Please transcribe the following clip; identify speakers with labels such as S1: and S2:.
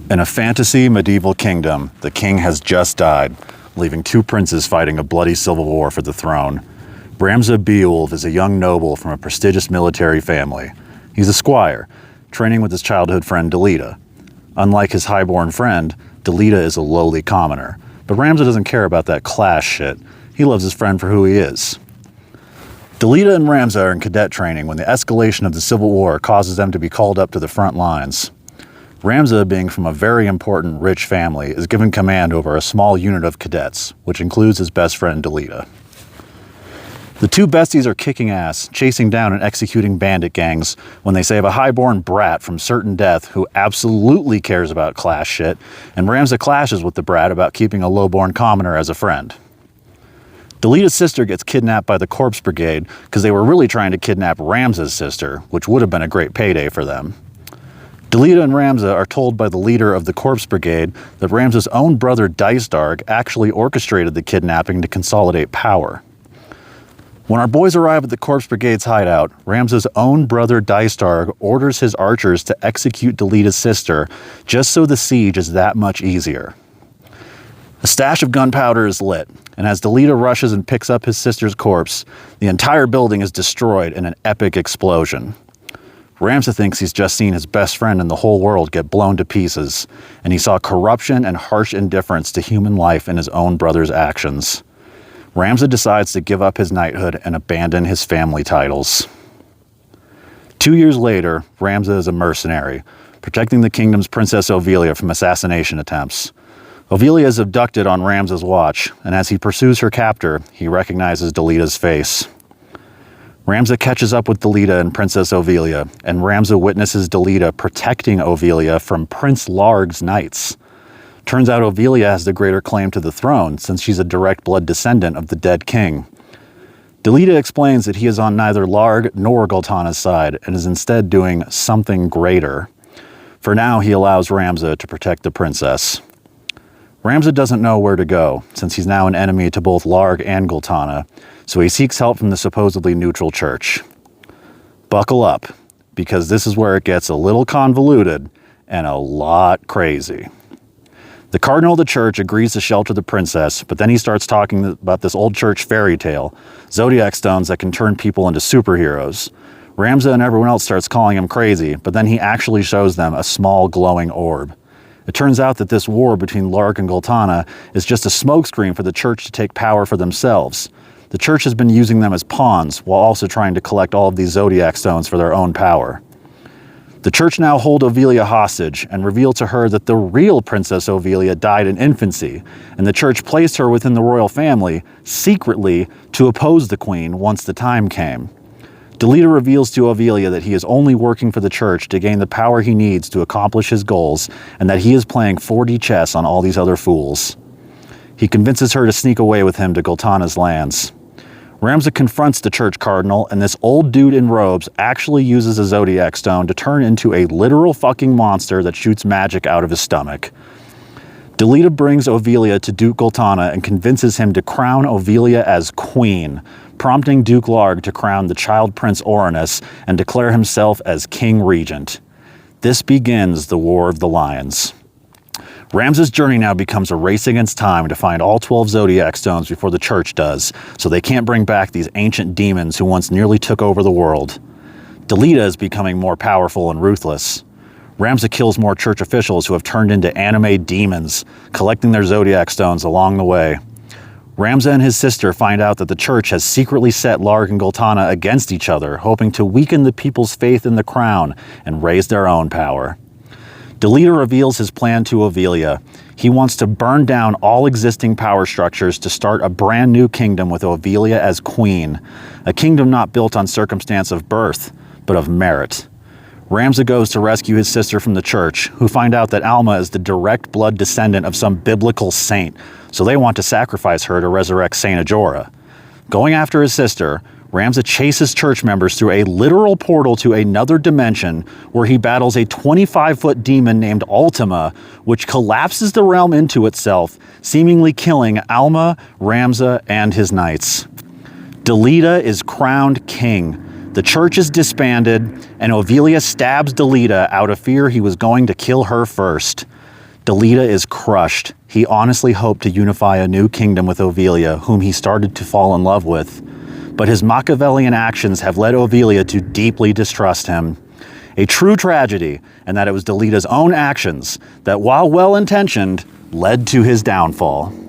S1: In a fantasy medieval kingdom, the king has just died, leaving two princes fighting a bloody civil war for the throne. Ramza Beowulf is a young noble from a prestigious military family. He's a squire, training with his childhood friend Delita. Unlike his highborn friend, Delita is a lowly commoner. But Ramza doesn't care about that class shit. He loves his friend for who he is. Delita and Ramza are in cadet training when the escalation of the Civil War causes them to be called up to the front lines. Ramza, being from a very important, rich family, is given command over a small unit of cadets, which includes his best friend Delita. The two besties are kicking ass, chasing down and executing bandit gangs when they save a highborn brat from certain death who absolutely cares about class shit, and Ramza clashes with the brat about keeping a lowborn commoner as a friend. Delita's sister gets kidnapped by the Corpse Brigade because they were really trying to kidnap Ramza's sister, which would have been a great payday for them. Delita and Ramza are told by the leader of the Corpse Brigade that Ramza's own brother Dysdarg actually orchestrated the kidnapping to consolidate power. When our boys arrive at the Corpse Brigade's hideout, Ramza's own brother Dysdarg orders his archers to execute Delita's sister just so the siege is that much easier. A stash of gunpowder is lit, and as Delita rushes and picks up his sister's corpse, the entire building is destroyed in an epic explosion. Ramza thinks he's just seen his best friend in the whole world get blown to pieces, and he saw corruption and harsh indifference to human life in his own brother's actions. Ramza decides to give up his knighthood and abandon his family titles. 2 years later, Ramza is a mercenary, protecting the kingdom's Princess Ovilia from assassination attempts. Ovilia is abducted on Ramza's watch, and as he pursues her captor, he recognizes Delita's face. Ramza catches up with Delita and Princess Ovilia, and Ramza witnesses Delita protecting Ovilia from Prince Larg's knights. Turns out Ovilia has the greater claim to the throne, since she's a direct blood descendant of the dead king. Delita explains that he is on neither Larg nor Goltana's side, and is instead doing something greater. For now, he allows Ramza to protect the princess. Ramza doesn't know where to go, since he's now an enemy to both Larg and Goltana, so he seeks help from the supposedly neutral church. Buckle up, because this is where it gets a little convoluted and a lot crazy. The cardinal of the church agrees to shelter the princess, but then he starts talking about this old church fairy tale, zodiac stones that can turn people into superheroes. Ramza and everyone else starts calling him crazy, but then he actually shows them a small glowing orb. It turns out that this war between Larg and Goltana is just a smokescreen for the church to take power for themselves. The church has been using them as pawns while also trying to collect all of these zodiac stones for their own power. The church now hold Ovilia hostage and reveal to her that the real Princess Ovilia died in infancy, and the church placed her within the royal family secretly to oppose the queen once the time came. Delita reveals to Ovilia that he is only working for the church to gain the power he needs to accomplish his goals, and that he is playing 4D chess on all these other fools. He convinces her to sneak away with him to Goltana's lands. Ramza confronts the church cardinal, and this old dude in robes actually uses a zodiac stone to turn into a literal fucking monster that shoots magic out of his stomach. Delita brings Ovilia to Duke Goltana and convinces him to crown Ovilia as queen, prompting Duke Larg to crown the child prince Orinus and declare himself as king regent. This begins the War of the Lions. Ramza's journey now becomes a race against time to find all 12 zodiac stones before the church does, so they can't bring back these ancient demons who once nearly took over the world. Delita is becoming more powerful and ruthless. Ramza kills more church officials who have turned into anime demons, collecting their zodiac stones along the way. Ramza and his sister find out that the church has secretly set Larg and Goltana against each other, hoping to weaken the people's faith in the crown and raise their own power. Delita reveals his plan to Ovilia. He wants to burn down all existing power structures to start a brand new kingdom with Ovilia as queen, a kingdom not built on circumstance of birth, but of merit. Ramza goes to rescue his sister from the church, who find out that Alma is the direct blood descendant of some biblical saint, so they want to sacrifice her to resurrect Saint Ajora. Going after his sister, Ramza chases church members through a literal portal to another dimension where he battles a 25-foot demon named Ultima, which collapses the realm into itself, seemingly killing Alma, Ramza, and his knights. Delita is crowned king. The church is disbanded, and Ovilia stabs Delita out of fear he was going to kill her first. Delita is crushed. He honestly hoped to unify a new kingdom with Ovilia, whom he started to fall in love with. But his Machiavellian actions have led Ovilia to deeply distrust him. A true tragedy, and that it was Delita's own actions that, while well-intentioned, led to his downfall.